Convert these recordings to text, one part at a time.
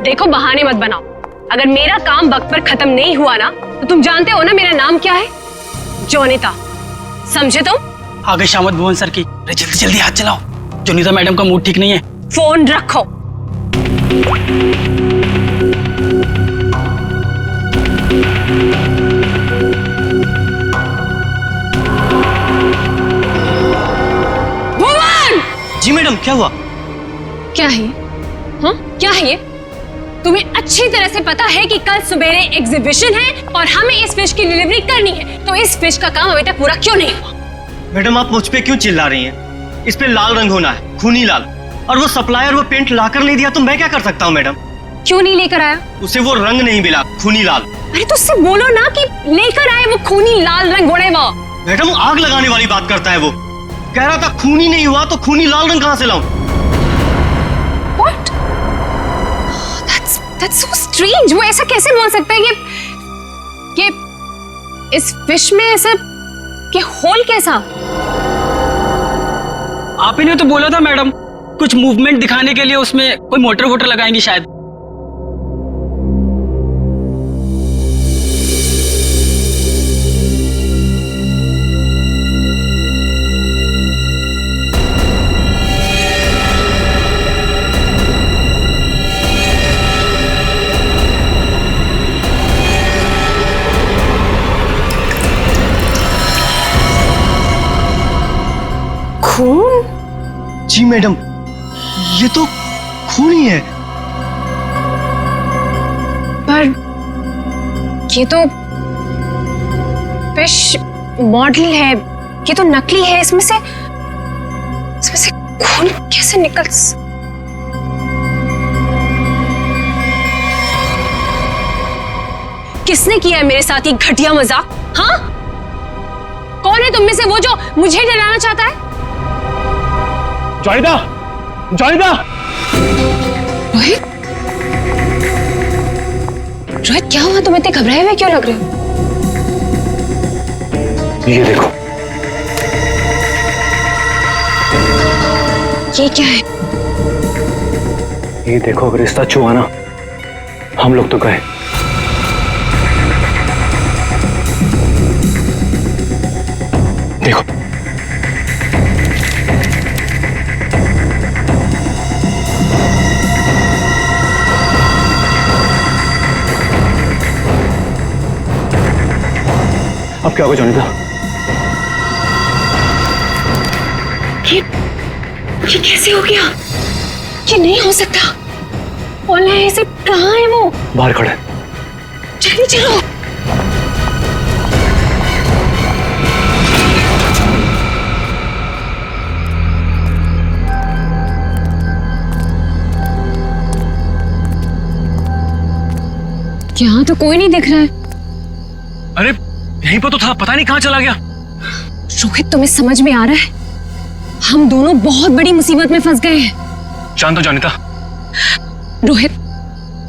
देखो बहाने मत बनाओ। अगर मेरा काम वक्त पर खत्म नहीं हुआ ना तो तुम जानते हो ना मेरा नाम क्या है? जोनिता, समझे तुम? आ गए शामत भुवन सर की। अरे जल्दी जल्दी हाथ चलाओ, जोनिता मैडम का मूड ठीक नहीं है। फोन रखो। भुवन! जी मैडम, क्या हुआ? क्या है? हाँ, क्या है ये? तुम्हें अच्छी तरह से पता है कि कल सवेरे एग्जीबिशन है और हमें इस फिश की डिलीवरी करनी है, तो इस फिश का काम अभी तक पूरा क्यों नहीं हुआ? मैडम, आप मुझ पे क्यों चिल्ला रही हैं? इस पे लाल रंग होना है, खूनी लाल। और वो सप्लायर वो पेंट लाकर नहीं दिया तो मैं क्या कर सकता हूँ मैडम? क्यों नहीं लेकर आया? उसे वो रंग नहीं मिला, खूनी लाल। अरे तो उससे बोलो ना कि लेकर आए वो खूनी लाल रंग घोड़े वो। मैडम, आग लगाने वाली बात करता है वो। कह रहा था खूनी नहीं हुआ तो खूनी लाल रंग कहाँ से लाऊं? What? That's so strange. वो ऐसा कैसे बोल सकता है कि इस फिश में ऐसा कि होल कैसा? आप ही ने तो बोला था मैडम, कुछ मूवमेंट दिखाने के लिए उसमें कोई मोटर वोटर लगाएंगी शायद। खून? जी मैडम, ये तो खून ही है। पर ये तो फिश मॉडल है, ये तो नकली है। इसमें से खून कैसे निकल? किसने किया है मेरे साथ ये घटिया मजाक? हाँ, कौन है तुम में से वो जो मुझे डराना चाहता है? जोनिता, जोनिता! रोहित, रोहित क्या हुआ? तुम इतने घबराए हुए क्यों लग रहे हो? ये देखो। ये क्या है? ये देखो, अगर रिश्ता छुआ ना, हम लोग तो गए। देखो, अब क्या होगा जोनिता? ये कैसे हो गया? ये नहीं हो सकता। कौन है ऐसे? कहाँ है वो? बाहर खड़ा है। जल्दी चलो। यहाँ तो कोई नहीं दिख रहा है। अरे यहीं पर तो था, पता नहीं कहाँ चला गया। रोहित, तुम्हें समझ में आ रहा है? हम दोनों बहुत बड़ी मुसीबत में फंस गए हैं। शांत हो जोनिता। रोहित,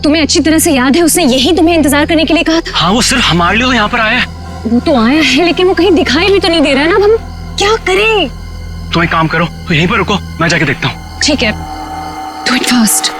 तुम्हें अच्छी तरह से याद है उसने यही तुम्हें इंतजार करने के लिए कहा था? हाँ, वो सिर्फ हमारे लिए तो यहाँ पर आया है। वो तो आया है, लेकिन वो कहीं दिखाई भी तो नहीं दे रहा है ना। अब हम क्या करें? तो एक काम करो, तो यहीं पर रुको, मैं जाके देखता हूँ। ठीक है, डू इट फास्ट।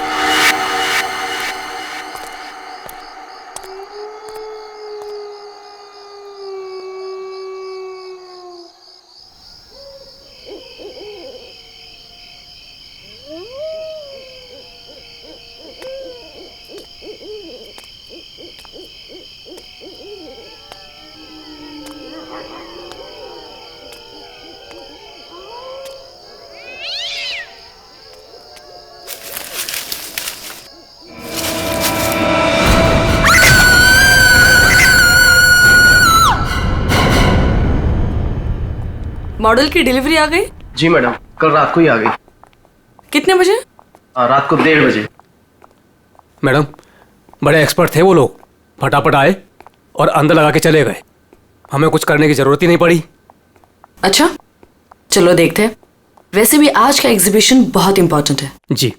मॉडल की डिलीवरी आ गई? जी मैडम, कल रात को ही आ गई। कितने बजे? रात को 1:30 बजे। मैडम, बड़े एक्सपर्ट थे वो लोग, फटाफट आए और अंदर लगा के चले गए। हमें कुछ करने की जरूरत ही नहीं पड़ी। अच्छा, चलो देखते हैं। वैसे भी आज का एग्जीबिशन बहुत इंपॉर्टेंट है। जी।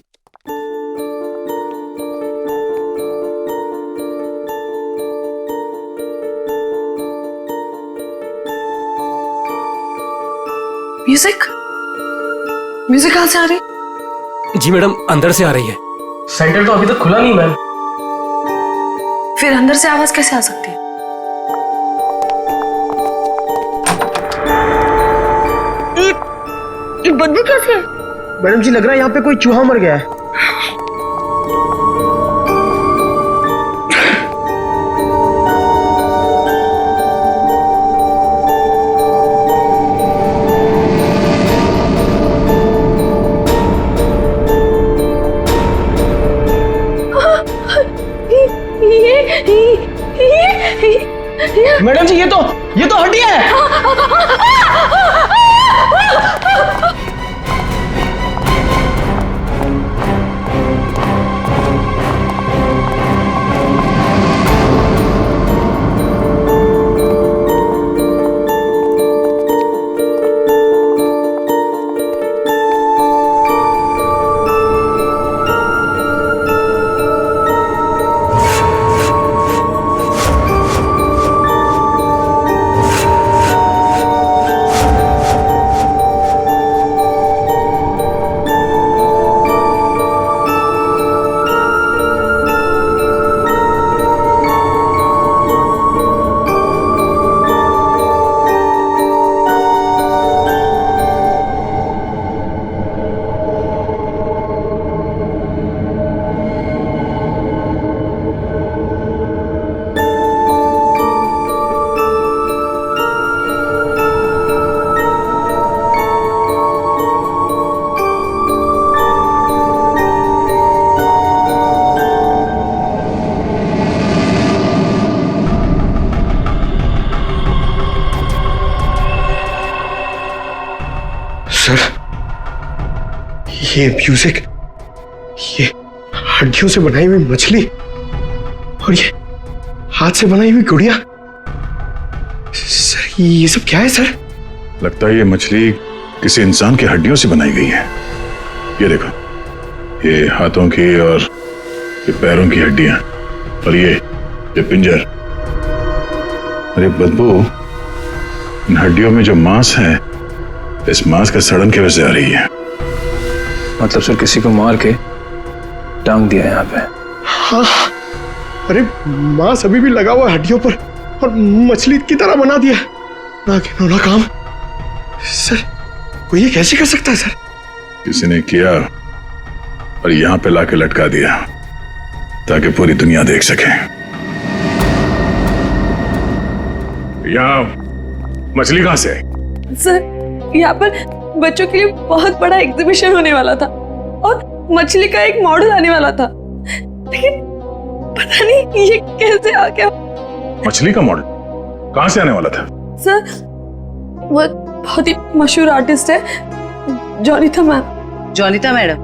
म्यूजिक म्यूजिक कहाँ से आ रही? जी मैडम, अंदर से आ रही है। सेंटर तो अभी तक खुला नहीं मैम। फिर अंदर से आवाज कैसे आ सकती है? ये बदबू कैसे है? मैडम जी, लग रहा है यहाँ पे कोई चूहा मर गया है। मैडम जी, ये तो हड्डियां है। सर, ये म्यूजिक, ये हड्डियों से बनाई हुई मछली और ये हाथ से बनाई हुई गुड़िया, सर ये सब क्या है सर? लगता है ये मछली किसी इंसान की हड्डियों से बनाई गई है। ये देखो, ये हाथों की और ये पैरों की हड्डियां और ये पिंजर। अरे बदबू, इन हड्डियों में जो मांस है, इस मांस का सड़न की वजह से आ रही है। मतलब सर किसी को मार के टांग दिया यहाँ पे। हाँ, अरे मांस अभी भी लगा हुआ है हड्डियों पर और मछली की तरह बना दिया। ना घिनौना काम सर, कोई ये कैसे कर सकता है सर? किसी ने किया और यहां पे लाके लटका दिया ताकि पूरी दुनिया देख सके। यहाँ मछली कहां से आई? सर, यहाँ पर बच्चों के लिए बहुत बड़ा एग्जीबिशन होने वाला था और मछली का एक मॉडल आने वाला था, लेकिन पता नहीं ये कैसे आ गया। मछली का मॉडल कहां से आने वाला था? सर, वो बहुत ही मशहूर आर्टिस्ट है, जॉनिता मैम। जॉनिता मैडम,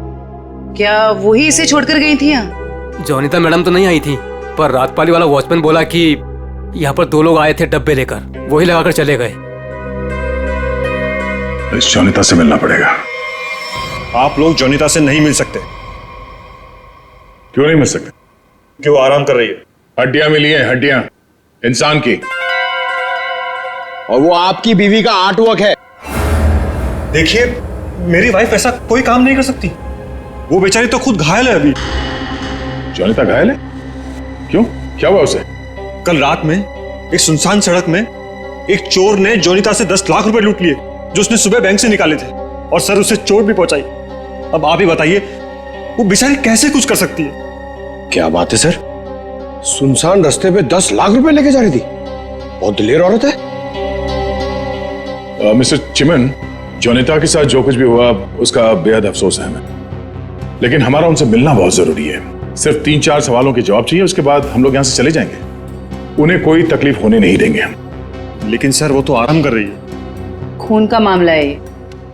क्या वही इसे छोड़कर गई थी यहाँ? जॉनिता मैडम तो नहीं आई थी, पर रात पाली वाला वॉचमैन बोला कि यहाँ पर 2 लोग आए थे डब्बे लेकर, वही लगाकर चले गए। इस जॉनिता से मिलना पड़ेगा। आप लोग जॉनिता से नहीं मिल सकते। क्यों नहीं मिल सकते? क्यों? आराम कर रही है। हड्डियां मिली हैं, हड्डियां इंसान की, और वो आपकी बीवी का आर्टवर्क है। देखिए, मेरी वाइफ ऐसा कोई काम नहीं कर सकती। वो बेचारी तो खुद घायल है अभी। जॉनिता घायल है? क्यों, क्या हुआ उसे? कल रात में एक सुनसान सड़क में एक चोर ने जॉनिता से 10 लाख रुपए लूट लिए, जो उसने सुबह बैंक से निकाले थे, और सर उसे चोट भी पहुंचाई। अब आप ही बताइए, वो बेचारी कैसे कुछ कर सकती है? क्या बात है सर, सुनसान रास्ते पे 10 लाख रुपए लेके जा रही थी। बहुत दिलेर औरत है। मिस्टर चिमन, जॉनिता के साथ जो कुछ भी हुआ उसका बेहद अफसोस है हमें, लेकिन हमारा उनसे मिलना बहुत जरूरी है। सिर्फ 3-4 सवालों के जवाब चाहिए, उसके बाद हम लोग यहाँ से चले जाएंगे। उन्हें कोई तकलीफ होने नहीं देंगे हम। लेकिन सर, वो तो आराम कर रही है। खून का मामला है ये।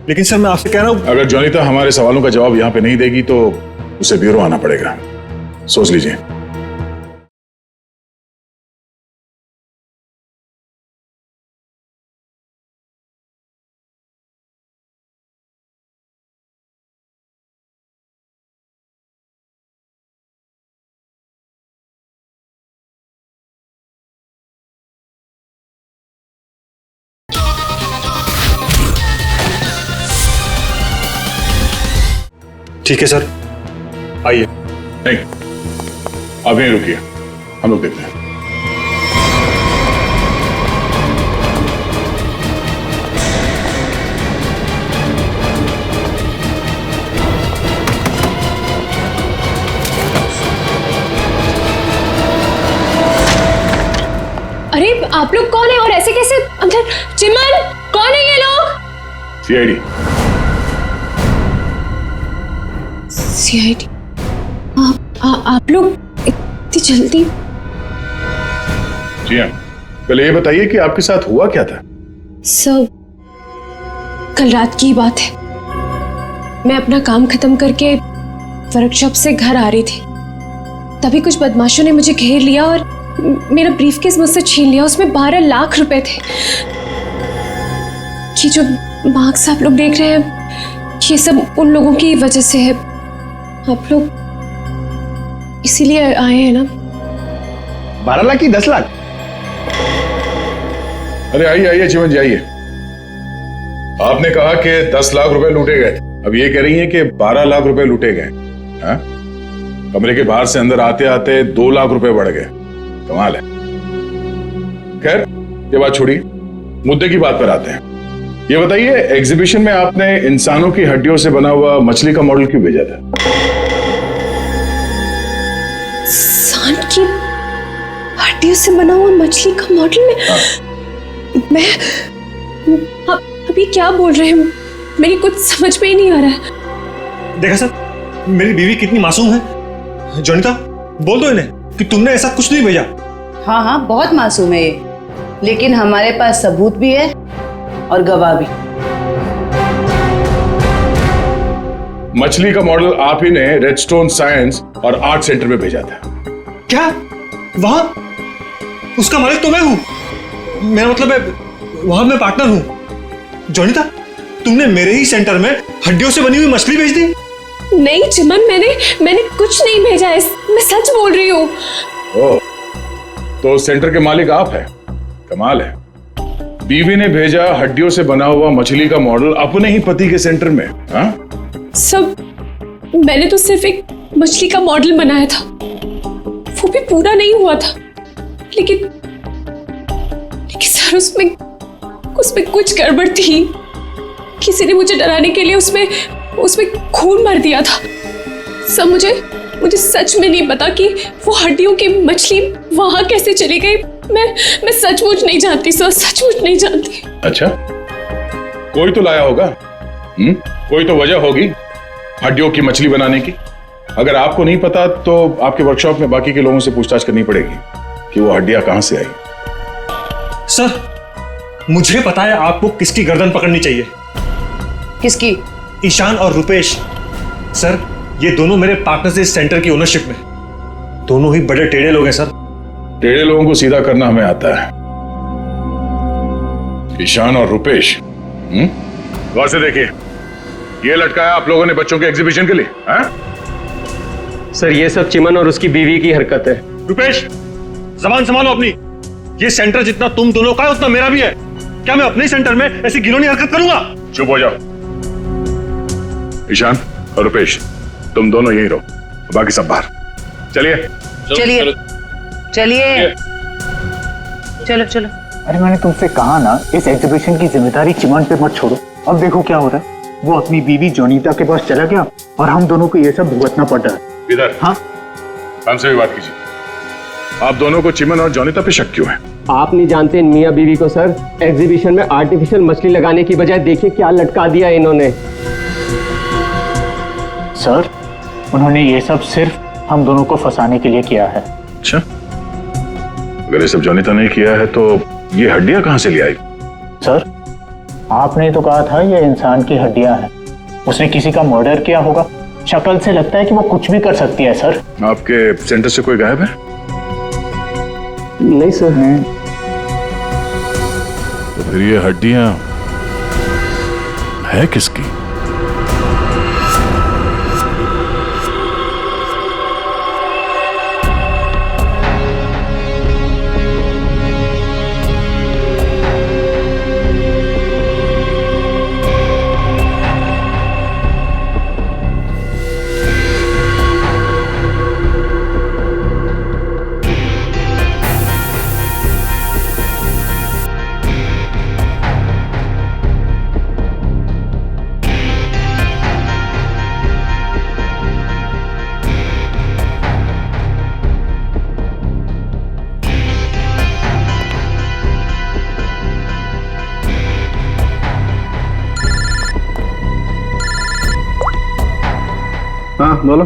लेकिन सर, मैं आपसे कह रहा हूं, अगर जॉनिता हमारे सवालों का जवाब यहाँ पे नहीं देगी तो उसे ब्यूरो आना पड़ेगा। सोच लीजिए। ठीक है सर, आइए। नहीं, आप यहीं रुकिए, हम लोग देखते हैं। आप लोग कौन है और ऐसे कैसे अंदर? चिमन, कौन है ये लोग? सीआईडी। सीआईडी? आप लोग इतनी जल्दी? जी हाँ, पहले ये बताइए कि आपके साथ हुआ क्या था? सर, कल रात की बात है। मैं अपना काम खत्म करके वर्कशॉप से घर आ रही थी, तभी कुछ बदमाशों ने मुझे घेर लिया और मेरा ब्रीफकेस मुझसे छीन लिया। उसमें 12 लाख रुपए थे। ये जो मार्क्स आप लोग देख रहे हैं, ये सब उन लोगों की वजह से है। आप लोग इसीलिए आए हैं ना? 12 लाख की 10 लाख? अरे आइए आइए चिमन जी आइए। आपने कहा कि 10 लाख रुपए लूटे गए, अब ये कह रही हैं कि 12 लाख रुपए लूटे गए। हाँ? कमरे के बाहर से अंदर आते आते 2 लाख रुपए बढ़ गए। कमाल है। खैर ये बात छोड़िए, मुद्दे की बात पर आते हैं। ये बताइए, एग्जीबिशन में आपने इंसानों की हड्डियों से बना हुआ मछली का मॉडल क्यों भेजा था? इंसान की हड्डियों से बना हुआ मछली का मॉडल में? हाँ। मैं अभी क्या बोल रहे हैं? मेरी कुछ समझ में ही नहीं आ रहा है। देखा सर, मेरी बीवी कितनी मासूम है। जोनिता, बोल दो इन्हें कि तुमने ऐसा कुछ नहीं भेजा। हाँ हाँ, बहुत मासूम है ये, लेकिन हमारे पास सबूत भी है और गवाह भी। मछली का मॉडल आप ही ने रेडस्टोन साइंस और आर्ट सेंटर में भेजा था। क्या? वहां उसका मालिक तो मैं हूं। मेरा मतलब है वहां मैं पार्टनर हूं। जोनिता, तुमने मेरे ही सेंटर में हड्डियों से बनी हुई मछली भेज दी? नहीं चिमन, मैंने कुछ नहीं भेजा है, मैं सच बोल रही हूँ। ओह, तो सेंटर के मालिक आप हैं। कमाल है। बीवी ने भेजा हड्डियों से बना हुआ मछली का मॉडल अपने ही पति के सेंटर में। हाँ? सब मैंने तो सिर्फ एक मछली का मॉडल बनाया था, वो भी पूरा नहीं हुआ था। लेकिन सर, उसमें कुछ गड़बड़ थी। किसी ने मुझे डराने के लिए उसमें खून भर दिया था। सब मुझे सच में नहीं पता कि वो हड्डियों की मछली वहां कैसे चली गई। मैं सचमुच नहीं जानती सर, सचमुच नहीं जानती। अच्छा, कोई तो लाया होगा। कोई तो वजह होगी हड्डियों की मछली बनाने की। अगर आपको नहीं पता तो आपके वर्कशॉप में बाकी के लोगों से पूछताछ करनी पड़ेगी कि वो हड्डियां कहां से आई। सर, मुझे पता है आपको किसकी गर्दन पकड़नी चाहिए। किसकी? ईशान और रुपेश। सर, ये दोनों मेरे पार्टनर्स इस सेंटर की ओनरशिप में। दोनों ही बड़े टेढ़े लोग हैं सर। टेढ़े लोगों को सीधा करना हमें आता है। ईशान और रुपेश। गौर से देखिए, ये लटकाया आप लोगों ने बच्चों के एग्जीबिशन के लिए। हाँ? सर, ये सब चिमन और उसकी बीवी की हरकत है। रुपेश, जबान संभालो अपनी। ये सेंटर जितना तुम दोनों का है उतना मेरा भी है। क्या मैं अपने सेंटर में ऐसी घिनौनी हरकत करूंगा? चुप हो जाओ। ईशान और रुपेश, तुम दोनों यहीं रहो, बाकी सब बाहर। चलिए चलिए चलिए, चलो चलो। अरे मैंने तुमसे कहा ना, इस एग्जीबिशन की जिम्मेदारी चिमन पे मत छोड़ो। अब देखो क्या हो रहा है। वो अपनी बीवी जोनीता के पास चला गया और हम दोनों को ये सब भुगतना पड़ रहा है। इधर। हाँ, हमसे भी बात कीजिए। आप दोनों को चिमन और जोनीता पे शक क्यों है? आप नहीं जानते मियां बीवी को सर। एग्जीबिशन में आर्टिफिशियल मछली लगाने की बजाय देखिए क्या लटका दिया इन्होंने। सर, उन्होंने ये सब सिर्फ हम दोनों को फंसाने के लिए किया है। अच्छा, अगर ये सब जोनीता ने किया है तो ये हड्डियां कहां से ले आई? सर, आपने तो कहा था ये इंसान की हड्डियां हैं। उसने किसी का मर्डर किया होगा। शक्ल से लगता है कि वो कुछ भी कर सकती है। सर, आपके सेंटर से कोई गायब है? नहीं सर। तो फिर ये हड्डियां है किसकी? बोलो।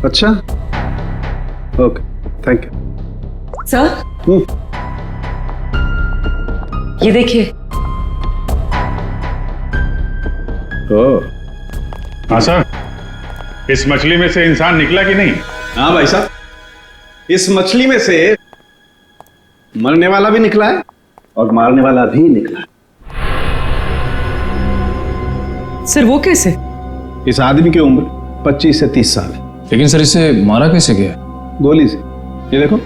अच्छा, ओके, थैंक यू। सर ये देखिए। हाँ सर, इस मछली में से इंसान निकला कि नहीं? हाँ भाई साहब, इस मछली में से मरने वाला भी निकला है और मारने वाला भी निकला है। सर वो कैसे? इस आदमी की उम्र 25 से 30 साल है। लेकिन सर इसे मारा कैसे गया? गोली से। ये देखो,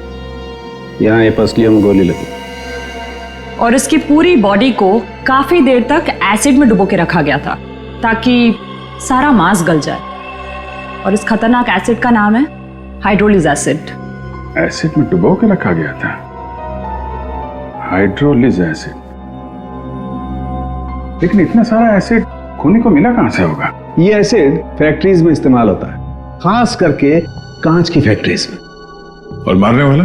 यहाँ ये पसलियों में गोली लगी। और इसकी पूरी बॉडी को काफी देर तक एसिड में डुबो के रखा गया था ताकि सारा मांस गल जाए। और इस खतरनाक एसिड का नाम है हाइड्रोलिज एसिड। एसिड में डुबो के रखा गया था? हाइड्रोलिज एसिड। लेकिन इतना सारा एसिड खूनी को मिला कहां से होगा? ये एसिड फैक्ट्रीज में इस्तेमाल होता है, खास करके कांच की फैक्ट्रीज में। और मारने वाला?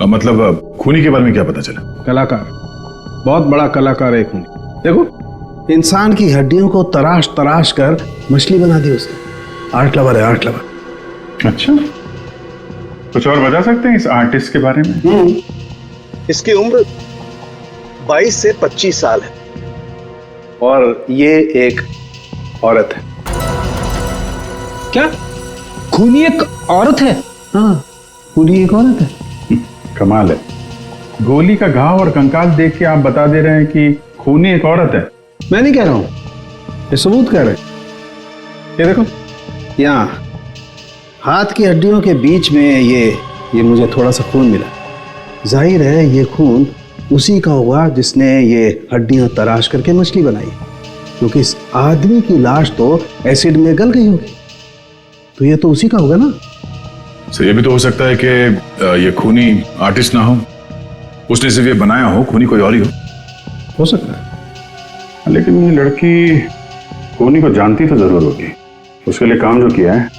मतलब खूनी के बारे में क्या पता चला? कलाकार, बहुत बड़ा कलाकार है खूनी। देखो, इंसान की हड्डियों को तराश तराश कर मछली बना दी उसने। आर्ट लवर है, आर्ट लवर। अच्छा, कुछ और बता सकते हैं इस आर्टिस्ट के बारे में? इसकी उम्र 22 से 25 साल है और ये एक औरत है। क्या खूनी एक औरत है? हाँ, खूनी एक औरत है। कमाल है, गोली का घाव और कंकाल देख के आप बता दे रहे हैं कि खूनी एक औरत है। मैं नहीं कह रहा हूं, ये सबूत कह रहे हैं। ये देखो, यहाँ हाथ की हड्डियों के बीच में ये मुझे थोड़ा सा खून मिला। जाहिर है ये खून उसी का होगा जिसने ये हड्डियां तराश करके मछली बनाई, क्योंकि इस आदमी की लाश तो एसिड में गल गई होगी, तो ये तो उसी का होगा ना। सर, ये भी तो हो सकता है कि ये खूनी आर्टिस्ट ना हो, उसने सिर्फ ये बनाया हो, खूनी कोई और ही हो सकता है। लेकिन ये लड़की खूनी को जानती तो जरूर होगी, उसके लिए काम जो किया है।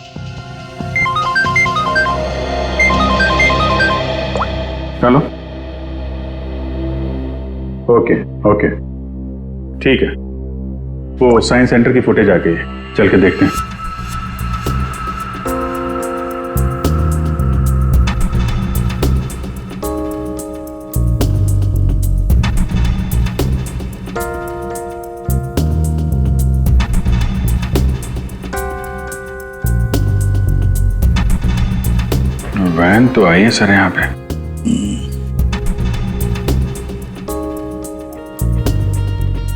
चलो, ओके ओके, ठीक है, वो साइंस सेंटर की फुटेज आ गई है, चल के देखते हैं। वैन तो आई है सर यहाँ पे।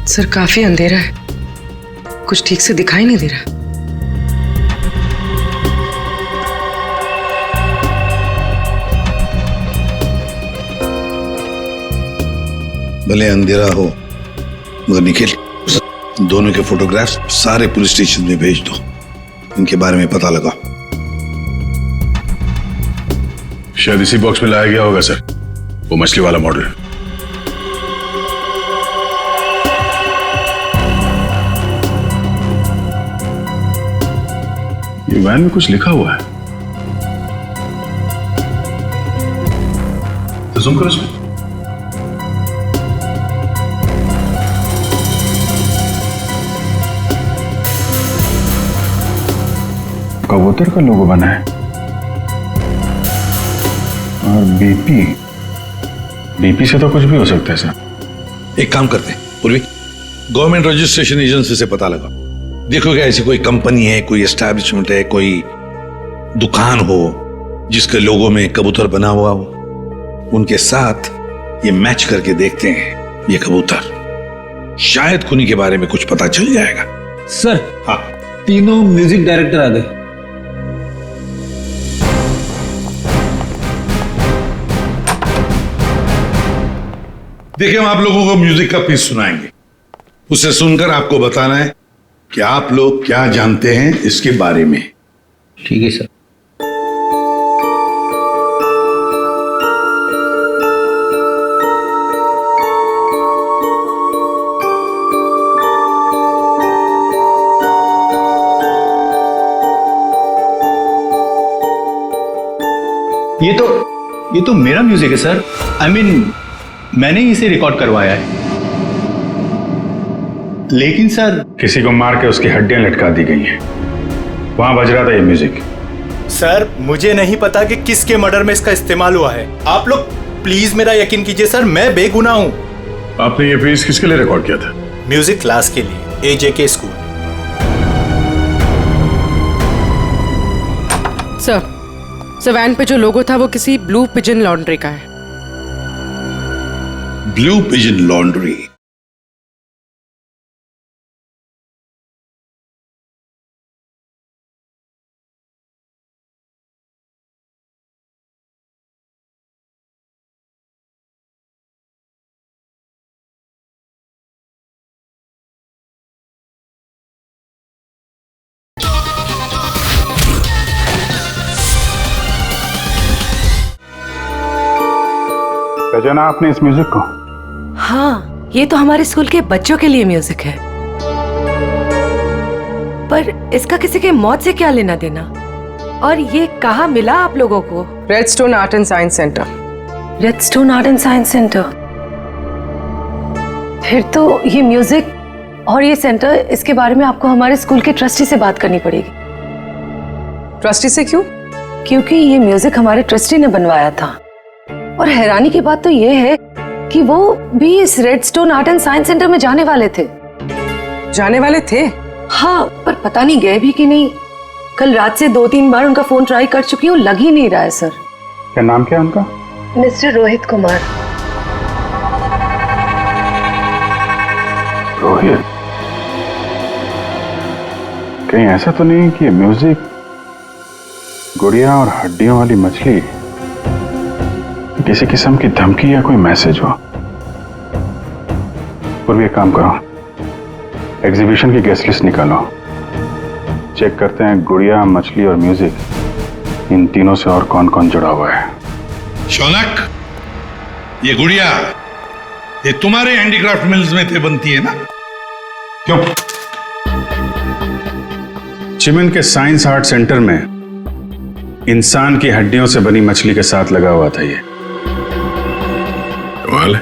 सर काफी अंधेरा है, कुछ ठीक से दिखाई नहीं दे रहा। भले अंधेरा हो मगर निखिल, दोनों के फोटोग्राफ्स सारे पुलिस स्टेशन में भेज दो, इनके बारे में पता लगाओ। शायद इसी बॉक्स में लाया गया होगा सर, वो मछली वाला मॉडल। ये वैन में कुछ लिखा हुआ है, तो जूम करो इसमें। कबूतर का लोगो बना है और बीपी से तो कुछ भी हो सकता है सर। एक काम करते हैं पूर्वी, गवर्नमेंट रजिस्ट्रेशन एजेंसी से पता लगाओ, देखो क्या ऐसी कोई कंपनी है, कोई एस्टैब्लिशमेंट है, कोई दुकान हो जिसके लोगो में कबूतर बना हुआ हो, उनके साथ ये मैच करके देखते हैं ये कबूतर, शायद खूनी के बारे में कुछ पता चल जाएगा। सर, हाँ, तीनों म्यूजिक डायरेक्टर आ गए। देखिए, हम आप लोगों को म्यूजिक का पीस सुनाएंगे, उसे सुनकर आपको बताना है कि आप लोग क्या जानते हैं इसके बारे में। ठीक है सर। ये तो मेरा म्यूजिक है सर। I mean, मैंने ही इसे रिकॉर्ड करवाया है। लेकिन सर, किसी को मार के उसकी हड्डियां लटका दी गई हैं। वहां बज रहा था ये म्यूजिक। सर मुझे नहीं पता कि किसके मर्डर में इसका इस्तेमाल हुआ है। आप लोग प्लीज मेरा यकीन कीजिए सर, मैं बेगुनाह हूँ। आपने ये पीस किसके लिए रिकॉर्ड किया था? म्यूजिक क्लास के लिए, AJK स्कूल। सर वैन पे जो लोगो था वो किसी ब्लू पिजन लॉन्ड्री का है। Blue pigeon laundry? पहचाना आपने इस म्यूजिक को? हाँ, ये तो हमारे स्कूल के बच्चों के लिए म्यूजिक है। पर इसका किसी के मौत से क्या लेना देना? और ये कहाँ मिला आप लोगों को? Redstone art and science centre. Redstone art and science centre? फिर तो ये म्यूजिक और ये सेंटर, इसके बारे में आपको हमारे स्कूल के ट्रस्टी से बात करनी पड़ेगी। ट्रस्टी से क्यों? क्योंकि ये म्यूजिक हमारे ट्रस्टी ने बनवाया था। और हैरानी की बात तो ये है कि वो भी इस redstone art and science centre में जाने वाले थे। जाने वाले थे? हाँ, पर पता नहीं गए भी कि नहीं। कल रात से 2-3 बार उनका फोन ट्राई कर चुकी हूँ, लग ही नहीं रहा है सर। क्या नाम क्या है उनका? मिस्टर रोहित कुमार। रोहित? कहीं ऐसा तो नहीं कि म्यूजिक गुड़िया और हड्डियों वाली मछली किसी किस्म की धमकी या कोई मैसेज हो? और भी एक काम करो, एग्जीबिशन की गेस्ट लिस्ट निकालो, चेक करते हैं गुड़िया, मछली और म्यूजिक, इन तीनों से और कौन कौन जुड़ा हुआ है। शौनक, ये गुड़िया ये तुम्हारे हैंडीक्राफ्ट मिल्स में थे बनती है ना? क्यों? चिमन के साइंस आर्ट सेंटर में इंसान की हड्डियों से बनी मछली के साथ लगा हुआ था ये। कमाल है,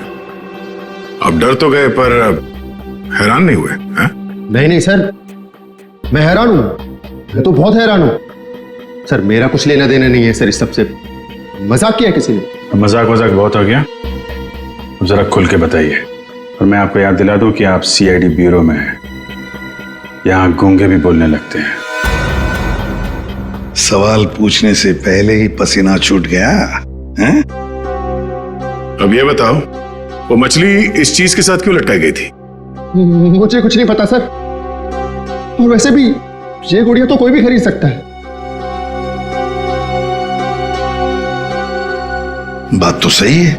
अब डर तो गए पर हैरान नहीं हुए? नहीं सर, मैं हैरान हूं, मैं तो बहुत हैरान हूं सर। मेरा कुछ लेना देना नहीं है सर इस सबसे। मजाक किया किसी ने। मजाक बहुत हो गया, अब जरा खुल के बताइए। और मैं आपको याद दिला दूं कि आप CID ब्यूरो में हैं, यहां गूंगे भी बोलने लगते हैं। सवाल पूछने से पहले ही पसीना छूट गया हैं? अब ये बताओ, वो मछली इस चीज के साथ क्यों लटकाई गई थी? मुझे कुछ नहीं पता सर, और वैसे भी ये गुड़िया तो कोई भी खरीद सकता है। बात तो सही है,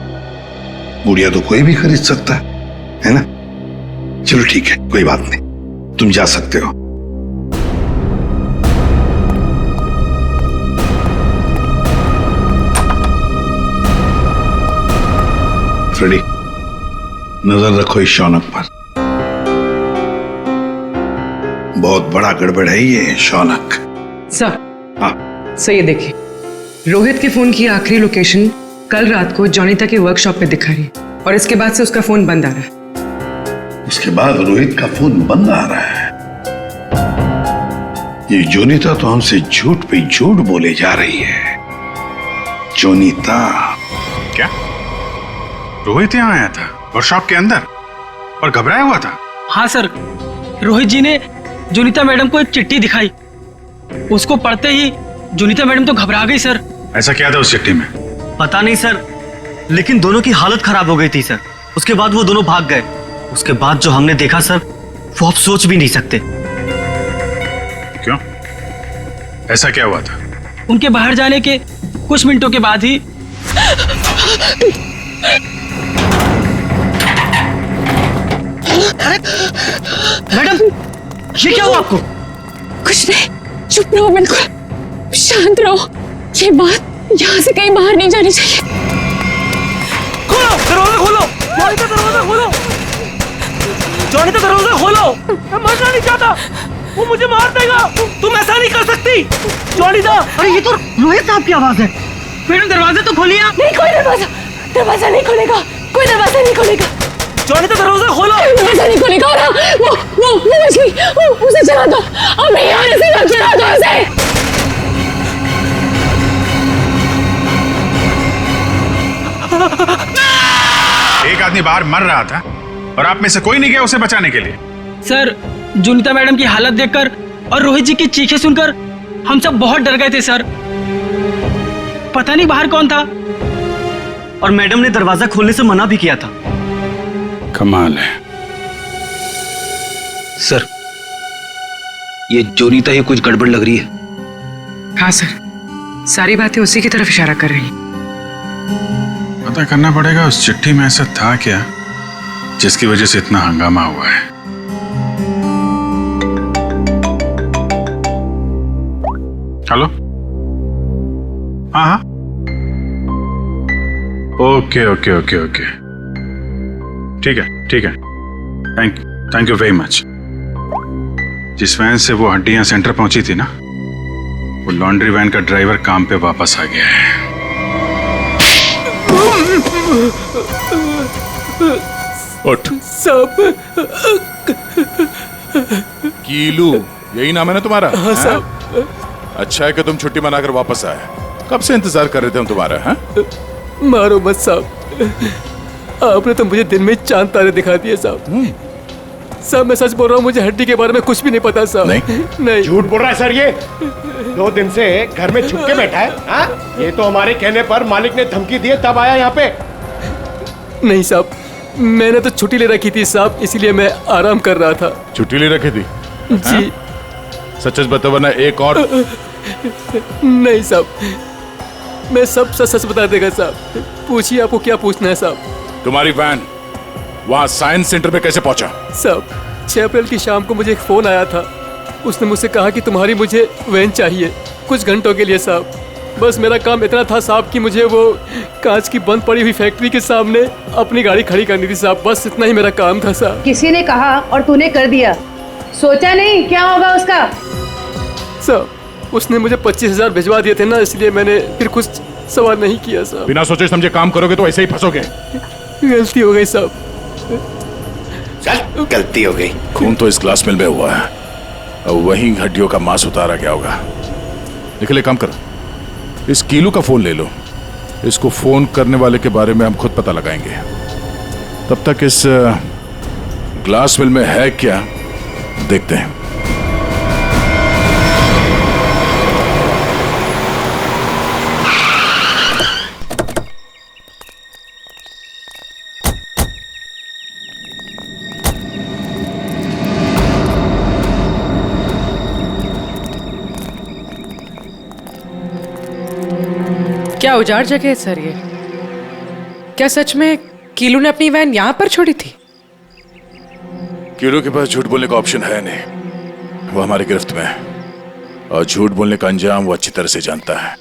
गुड़िया तो कोई भी खरीद सकता है ना? चलो ठीक है, कोई बात नहीं, तुम जा सकते हो। फ्रेडी, नजर रखो इस शौनक पर, बहुत बड़ा गड़बड़ है ये शौनक। सर, सर ये देखिए, रोहित के फोन की आखिरी लोकेशन कल रात को जॉनिता के वर्कशॉप पे दिखा रही है, और इसके बाद से उसका फोन बंद आ रहा है। उसके बाद रोहित का फोन बंद आ रहा है? ये जोनीता तो हमसे झूठ पे झूठ बोले जा रही है। जोनीता? क्या रोहित यहाँ आया था वर्कशॉप के अंदर और घबराया हुआ था? हाँ सर, रोहित जी ने जोनीता मैडम को एक चिट्ठी दिखाई, उसको पढ़ते ही जोनीता मैडम तो घबरा गई सर। ऐसा क्या था उस चिट्ठी में? पता नहीं सर, लेकिन दोनों की हालत खराब हो गई थी सर। उसके बाद वो दोनों भाग गए। उसके बाद जो हमने देखा सर, वो आप सोच भी नहीं सकते। क्यों? ऐसा क्या हुआ था? उनके बाहर जाने के कुछ मिनटों के बाद ही मैडम, ये क्या हुआ आपको? कुछ नहीं, चुप रहो, बिल्कुल शांत रहो। ये बात यहाँ से कहीं बाहर नहीं जानी चाहिए। खोलो दरवाजा, खोलो दरवाजा, खोलो जॉनी, दरवाजा खोलो। मैं मरना नहीं चाहता, वो मुझे मार देगा। तुम ऐसा नहीं कर सकती जॉनी दा। अरे ये तो रोहित साहब की आवाज है। मैडम दरवाजा तो खोलिए आप। नहीं, कोई दरवाजा नहीं खुलेगा, कोई दरवाजा नहीं खुलेगा। जॉनी तो दरवाजा खोलो। दरवाजा नहीं खोलेगा और वो मछली उसे चला दो, अभी यहाँ से चला दो उसे। एक आदमी बाहर मर रहा था और आप में से कोई नहीं गया उसे बचाने के लिए। सर, जोनीता मैडम की हालत देखकर और रोहित जी की चीखें सुनकर हम सब बहुत डर गए थे सर। पता नहीं बाहर कौन था। और मैडम ने दरवाजा खोलने से मना भी किया था। कमाल है सर, ये जोनीता ही कुछ गड़बड़ लग रही है। हाँ सर, सारी बातें उसी की तरफ इशारा कर रही हैं। पता करना पड़ेगा उस चिट्ठी में ऐसा था क्या जिसकी वजह से इतना हंगामा हुआ है। हेलो, हाँ, ओके ओके ओके ओके, ठीक है, थैंक यू वेरी मच। जिस वैन से वो हड्डियां सेंटर पहुंची थी ना, वो लॉन्ड्री वैन का ड्राइवर काम पे वापस आ गया है। उठ। सब कीलू, यही नाम है ना तुम्हारा? हाँ साहब। अच्छा है कि तुम छुट्टी मनाकर वापस आए। कब से इंतजार कर रहे थे हम तुम्हारा। हाँ? मारो मत साहब, आपने तो मुझे दिन में चांद तारे दिखा दिए साहब। साहब मैं सच बोल रहा हूँ, मुझे हड्डी के बारे में कुछ भी नहीं पता साहब। नहीं झूठ बोल रहा है सर। ये 2 दिन से घर में छुप के बैठा है। हाँ? ये तो हमारे कहने पर मालिक ने धमकी दी तब आया यहाँ पे। नहीं साहब, मैंने तो छुट्टी ले रखी थी साहब, इसीलिए मैं आराम कर रहा था। छुट्टी ले रखी थी? जी। सच बता वरना एक और। नहीं साहब, मैं सब सच बता देगा साहब। पूछिए, आपको क्या पूछना है साहब? तुम्हारी वैन वहाँ साइंस सेंटर में कैसे पहुंचा? साहब 6 अप्रैल की शाम को मुझे एक फोन आया था। उसने मुझसे कहा कि तुम्हारी मुझे वैन चाहिए कुछ घंटों के लिए साहब। बस मेरा काम इतना था साहब कि मुझे वो कांच की बंद पड़ी हुई फैक्ट्री के सामने अपनी गाड़ी खड़ी करनी थी साहब। बस इतना ही मेरा काम था साहब। किसी ने कहा और तूने कर दिया, सोचा नहीं क्या होगा उसका? साहब उसने मुझे 25,000 भिजवा दिए थे ना, इसलिए मैंने फिर कुछ सवाल नहीं किया साहब। बिना सोचे समझे काम करोगे तो ऐसे ही फंसोगे। गलती हो गई साहब। चल, गलती हो गई। खून तो इस ग्लास मिल में हुआ है, अब वहीं हड्डियों का मांस उतारा गया होगा। निकले, काम करो, इस कीलू का फोन ले लो। इसको फोन करने वाले के बारे में हम खुद पता लगाएंगे। तब तक इस ग्लास मिल में है क्या देखते हैं। क्या उजाड़ जगह है सर ये? क्या सच में कीलू ने अपनी वैन यहाँ पर छोड़ी थी? कीलू के पास झूठ बोलने का ऑप्शन है नहीं, वो हमारी गिरफ्त में है और झूठ बोलने का अंजाम वो अच्छी तरह से जानता है।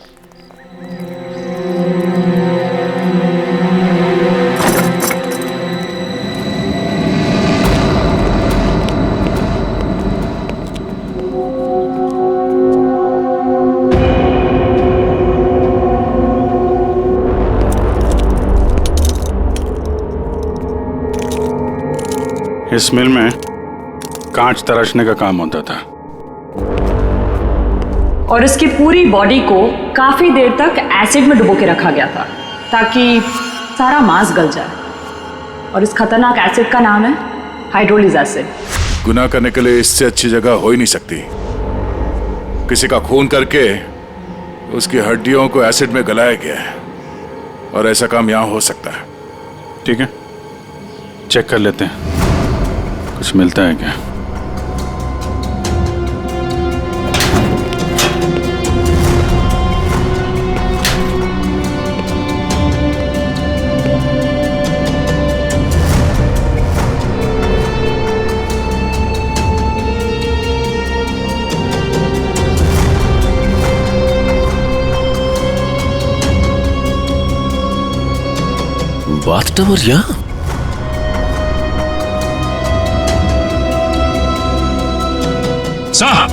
इस मिल में कांच तराशने का काम होता था और इसकी पूरी बॉडी को काफी देर तक एसिड में डुबो के रखा गया था ताकि सारा मांस गल जाए। और इस खतरनाक एसिड का नाम है हाइड्रोलिज एसिड। गुनाह करने के लिए इससे अच्छी जगह हो ही नहीं सकती। किसी का खून करके उसकी हड्डियों को एसिड में गलाया गया है और ऐसा काम यहां हो सकता है। ठीक है, चेक कर लेते हैं कुछ मिलता है क्या। बाथटब और यहाँ साहब,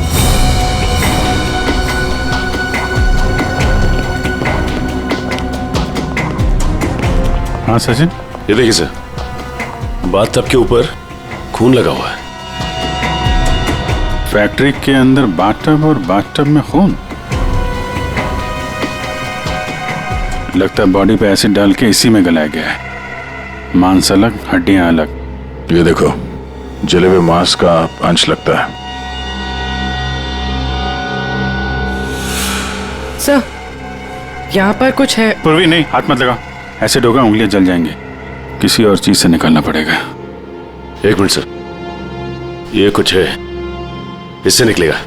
हाँ सचिन, ये देखिए सर, बाथटब के ऊपर खून लगा हुआ है। फैक्ट्री के अंदर बाथटब और बाथटब में खून। लगता है बॉडी पे एसिड डाल के इसी में गलाया गया है। मांस अलग, हड्डियां अलग। ये देखो, जले हुए मांस का अंश लगता है। सर, यहाँ पर कुछ है। पूर्वी नहीं, हाथ मत लगा। एसिड होगा, उंगलियां जल जाएंगे। किसी और चीज से निकालना पड़ेगा। एक मिनट सर, ये कुछ है, इससे निकलेगा।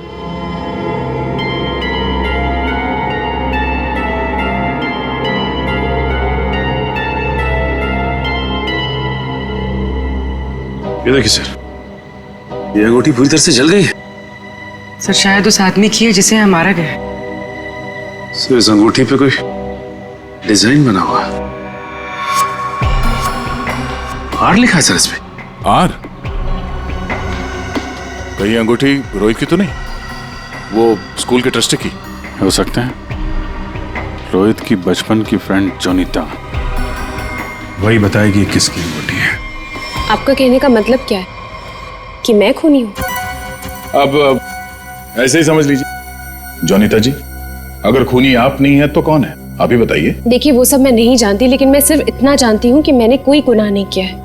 ये देखिए सर, ये अंगूठी पूरी तरह से जल गई है। सर शायद उस आदमी की है जिसे यहाँ मारा गया है। सर इस अंगूठी पे कोई डिजाइन बना हुआ है। आर लिखा है सर इस पे। आर? कहीं अंगूठी रोहित की तो नहीं? वो स्कूल के ट्रस्टी की हो सकते हैं। रोहित की बचपन की फ्रेंड जोनीता, वही बताएगी किसकी अंगूठी है। आपका कहने का मतलब क्या है कि मैं खूनी हूँ? अब ऐसे ही समझ लीजिए। जोनीता जी, अगर खूनी आप नहीं है तो कौन है, आप ही बताइए। देखिए वो सब मैं नहीं जानती, लेकिन मैं सिर्फ इतना जानती हूँ कि मैंने कोई गुनाह नहीं किया है।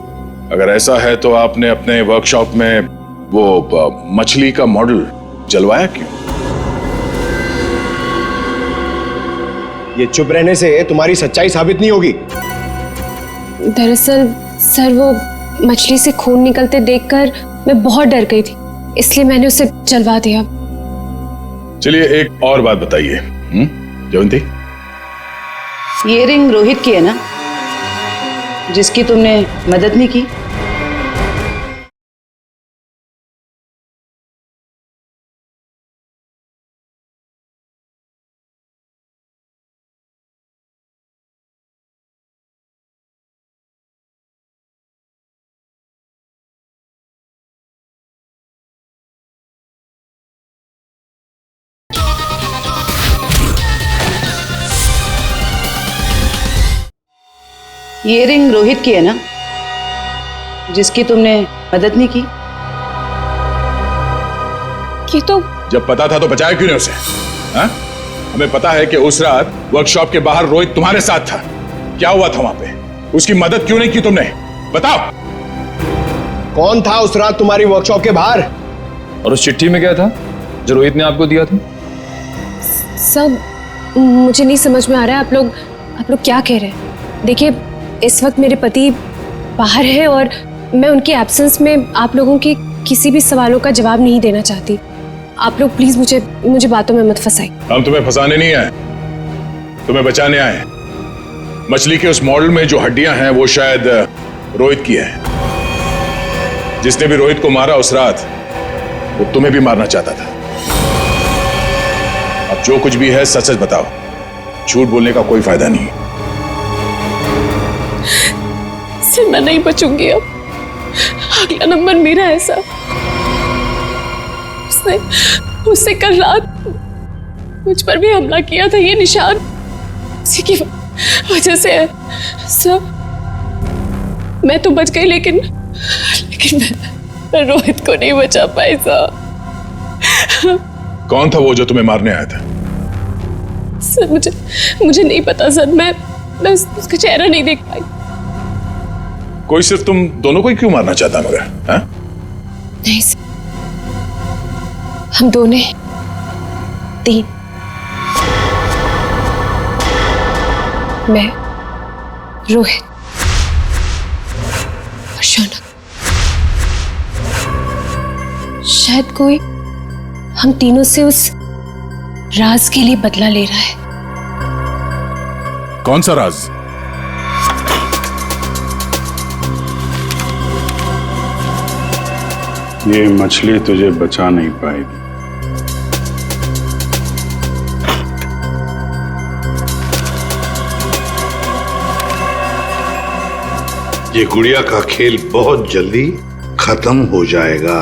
अगर ऐसा है तो आपने अपने वर्कशॉप में वो मछली का मॉडल जलवाया क्यों? ये चुप रहने से तुम्हारी सच्चाई साबित नहीं होगी। दरअसल सर, वो मछली से खून निकलते देखकर मैं बहुत डर गई थी, इसलिए मैंने उसे जलवा दिया। चलिए एक और बात बताइए जयंती, ये रिंग रोहित की है ना, जिसकी तुमने मदद नहीं की? ये रिंग रोहित की है ना, जिसकी तुमने मदद नहीं की? ये तो जब पता था तो बचाया क्यों नहीं उसे? हा? हमें पता है कि उस रात वर्कशॉप के बाहर रोहित तुम्हारे साथ था। क्या हुआ था वहां पे? उसकी मदद क्यों नहीं की तुमने? बताओ। कौन था उस रात तुम्हारी वर्कशॉप के बाहर? और उस चिट्ठी में क्या था जो रोहित ने आपको दिया था? सब मुझे नहीं समझ में आ रहा है। आप लोग क्या कह रहे हैं? देखिए, इस वक्त मेरे पति बाहर है और मैं उनके एब्सेंस में आप लोगों के किसी भी सवालों का जवाब नहीं देना चाहती। आप लोग प्लीज मुझे बातों में मत फंसाइए। हम तुम्हें फंसाने नहीं आए, तुम्हें बचाने आए। मछली के उस मॉडल में जो हड्डियां हैं वो शायद रोहित की है। जिसने भी रोहित को मारा उस रात वो तुम्हें भी मारना चाहता था। अब जो कुछ भी है सच सच बताओ, झूठ बोलने का कोई फायदा नहीं। सर मैं नहीं बचूंगी अब। अगला नंबर मेरा है सर। उसने कल रात मुझ पर भी हमला किया था। ये निशान उसी की वजह से है सर। मैं तो बच गई, लेकिन मैं रोहित को नहीं बचा पाई सर। कौन था वो जो तुम्हें मारने आया था? सर मुझे नहीं पता सर। मैं उसका चेहरा नहीं देख पाई। कोई सिर्फ तुम दोनों को ही क्यों मारना चाहता मगर? हाँ? नहीं सर, हम दोनों 3, मैं, रोहित और शौनक। शायद कोई हम तीनों से उस राज के लिए बदला ले रहा है। कौन सा राज? ये मछली तुझे बचा नहीं पाएगी। ये गुड़िया का खेल बहुत जल्दी खत्म हो जाएगा।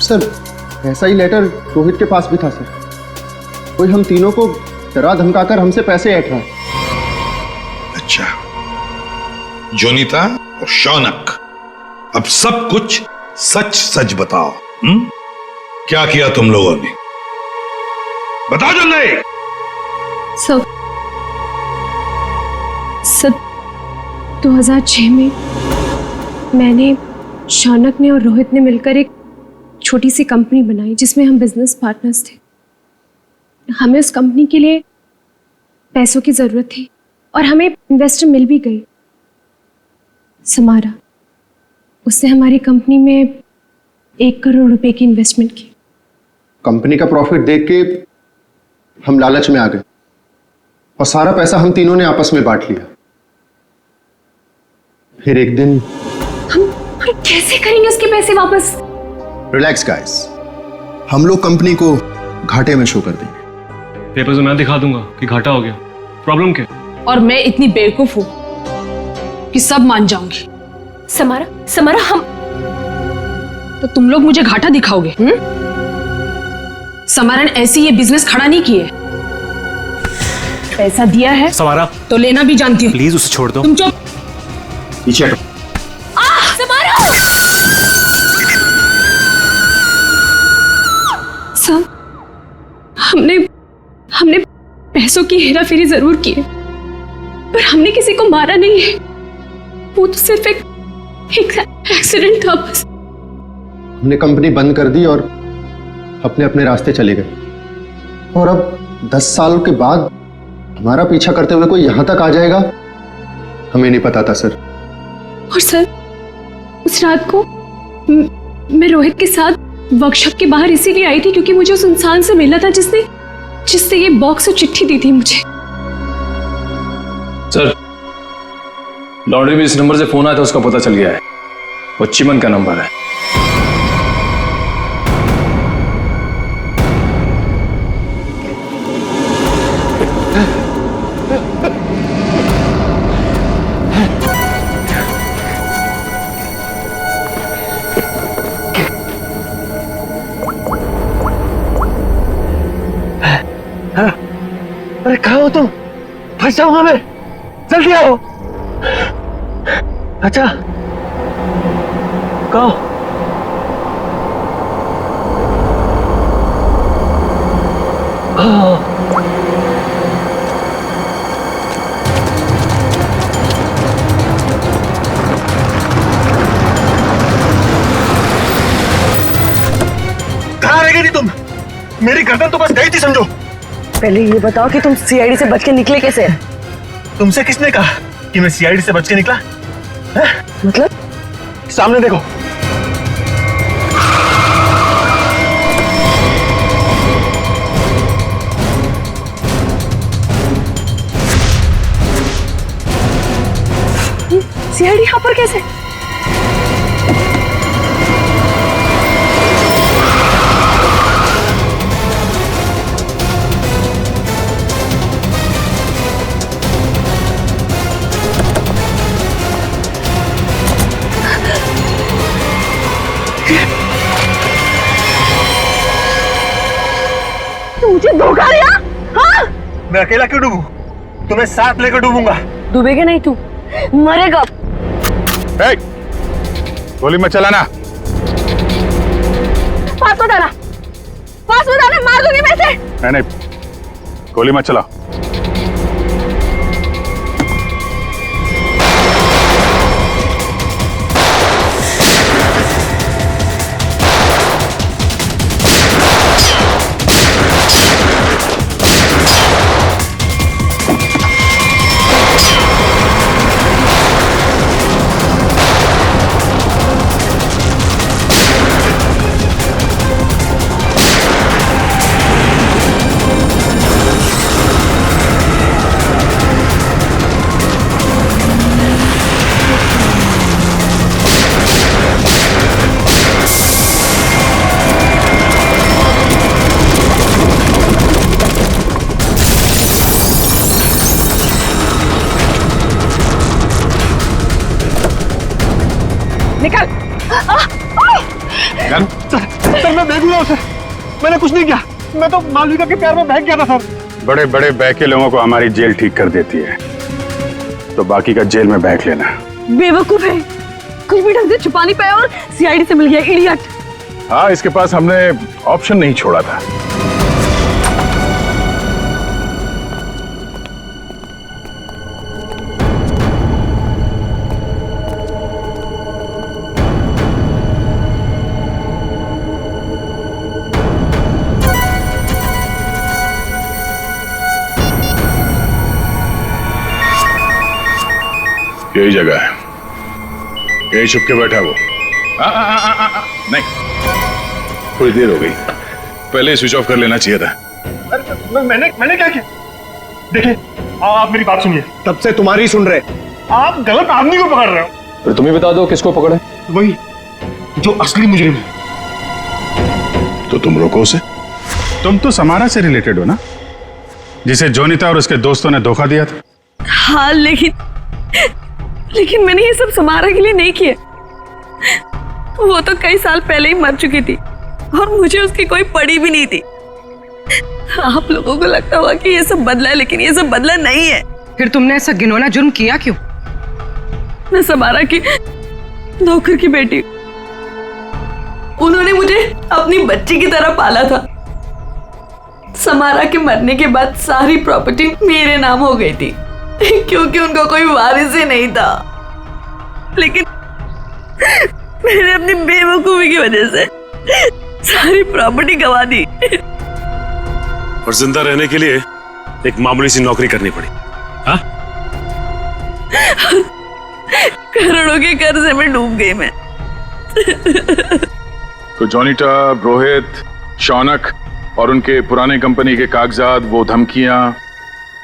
सर ऐसा ही लेटर रोहित के पास भी था सर। कोई हम तीनों को डरा धमकाकर हमसे पैसे ऐंठ रहा है। अच्छा, जोनीता और शौनक अब सब कुछ सच सच बताओ। क्या किया तुम लोगों ने? बताओ जल्दी। सब 2006 में मैंने, शौनक ने और रोहित ने मिलकर एक छोटी सी कंपनी बनाई जिसमें हम बिजनेस पार्टनर्स थे। हमें उस कंपनी के लिए पैसों की जरूरत थी और हमें इन्वेस्टर मिल भी गई, समारा। उसने हमारी कंपनी में 1 करोड़ रुपए की इन्वेस्टमेंट की। कंपनी का प्रॉफिट देख के हम लालच में आ गए और सारा पैसा हम तीनों ने आपस में बांट लिया। फिर एक दिन हम कैसे करेंगे उसके पैसे वापस? रिलैक्स गाइस, हम लोग कंपनी को घाटे में शो कर देंगे। पेपर से मैं दिखा दूंगा कि घाटा हो गया। प्रॉब्लम क्या? और मैं इतनी बेवकूफ हूं कि सब मान जाऊंगी। समारा हम, तो तुम लोग मुझे घाटा दिखाओगे? समारा ने ऐसी ये बिजनेस खड़ा नहीं किए। पैसा दिया है समारा तो लेना भी जानती हूँ। प्लीज उसे छोड़ दो। तुम चुप। पीछे हटो। सब हमने पैसों की हेराफेरी जरूर की है, पर हमने किसी को मारा नहीं है। वो तो सिर्फ एक एक्सीडेंट था बस। हमने कंपनी बंद कर दी और अपने अपने रास्ते चले गए। और अब 10 साल के बाद हमारा पीछा करते हुए कोई यहां तक आ जाएगा, हमें नहीं पता था सर। और सर, उस रात को मैं रोहित के साथ वर्कशॉप के बाहर इसीलिए आई थी क्योंकि मुझे उस इंसान से मिलना था जिससे ये बॉक्स और चिट्ठी दी थी मुझे। सर, लॉन्ड्री में जिस नंबर से फोन आया था उसका पता चल गया है। वो चिमन का नंबर है। अरे कहाँ हो तुम? फंस जाऊंगा मैं, जल्दी आओ। अच्छा कहो। कहाँ रह गई थी तुम? मेरी गर्दन तो बस गई थी समझो। पहले ये बताओ कि तुम सीआईडी से बच के निकले कैसे? तुमसे किसने कहा कि मैं सीआईडी से बच के निकला? मतलब? सामने देखो। सीआईडी यहाँ पर कैसे? मुझे धोखा दिया? हाँ? मैं अकेला क्यों डूबूं? तुम्हें साथ लेकर डूबूंगा। डूबेगा नहीं तू, मरेगा। गोली मत चलाना। पास मत आना, मार दूंगी मैं इसे। नहीं, गोली मत चला। निकल। सर मैं बेगुनाह हूं सर, मैंने कुछ नहीं किया। मैं तो मालविका के प्यार में बहक गया था सर। बड़े बड़े बहके लोगों को हमारी जेल ठीक कर देती है, तो बाकी का जेल में बहक लेना। बेवकूफ है, कुछ भी ढंग से छुपा नहीं पाया और सीआईडी से मिल गया, इडियट। हाँ, इसके पास हमने ऑप्शन नहीं छोड़ा था। यही जगह है, यही छुप के बैठा वो। नहीं, थोड़ी देर हो गई, पहले स्विच ऑफ कर लेना चाहिए था। मैंने क्या किया? देखिए, आप मेरी बात सुनिए, तब से तुम्हारी सुन रहे, आप गलत आदमी को पकड़ रहे हो। तो तुम ही बता दो किसको पकड़े? वही जो असली मुजरिम है। तो तुम रोको उसे। तुम तो समारा से रिलेटेड हो ना, जिसे जोनिता और उसके दोस्तों ने धोखा दिया था। हाँ, लेकिन मैंने ये सब समारा के लिए नहीं किया। वो तो कई साल पहले ही मर चुकी थी और मुझे उसकी कोई पड़ी भी नहीं थी। आप लोगों को लगता होगा कि ये सब बदला है, लेकिन ये सब बदला नहीं है। फिर तुमने ऐसा घिनौना जुर्म किया क्यों? मैं समारा की नौकर की बेटी, उन्होंने मुझे अपनी बच्ची की तरह पाला था। समारा के मरने के बाद सारी प्रॉपर्टी मेरे नाम हो गई थी क्योंकि उनका कोई वारिस ही नहीं था। लेकिन मैंने अपनी बेवकूफी की वजह से सारी प्रॉपर्टी गंवा दी और जिंदा रहने के लिए एक मामूली सी नौकरी करनी पड़ी। हाँ? करोड़ों के कर्जे में डूब गई मैं। तो जोनिता, रोहित, शौनक और उनके पुराने कंपनी के कागजात, वो धमकियां,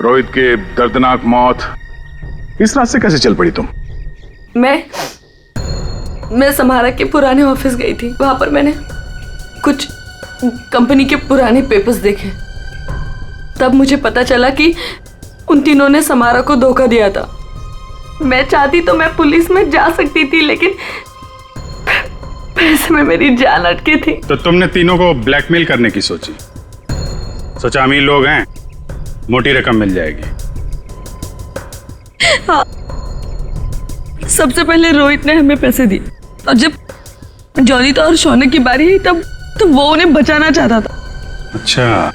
रोहित के दर्दनाक मौत, इस रात से कैसे चल पड़ी तुम? मैं समारा के पुराने ऑफिस गई थी। वहां पर मैंने कुछ कंपनी के पुराने पेपर्स देखे। तब मुझे पता चला कि उन तीनों ने समारा को धोखा दिया था। मैं चाहती तो मैं पुलिस में जा सकती थी, लेकिन पैसे में मेरी जान अटकी थी। तो तुमने तीनों को ब्लैकमेल करने की सोची? सोचा अमीर लोग हैं, मोटी रकम मिल जाएगी। हाँ, सबसे पहले रोहित ने हमें पैसे दिए और जब जोनिता और शौनक की बारी आई तब वो उन्हें बचाना चाहता था। अच्छा,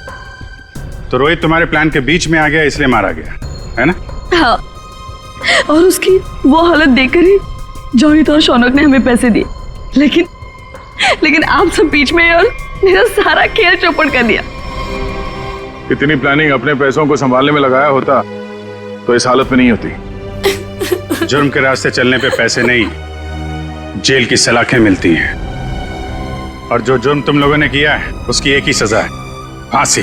तो रोहित तुम्हारे प्लान के बीच में आ गया, इसलिए मारा गया, है ना? हाँ, और उसकी वो हालत देखकर ही जोनिता और शौनक ने हमें पैसे दिए। लेकिन आप सब बीच में और मेरा सारा खेल चौपट कर दिया। इतनी प्लानिंग अपने पैसों को संभालने में लगाया होता तो इस हालत में नहीं होती। जुर्म के रास्ते चलने पे पैसे नहीं, जेल की सलाखें मिलती हैं। और जो जुर्म तुम लोगों ने किया है उसकी एक ही सजा है, फांसी।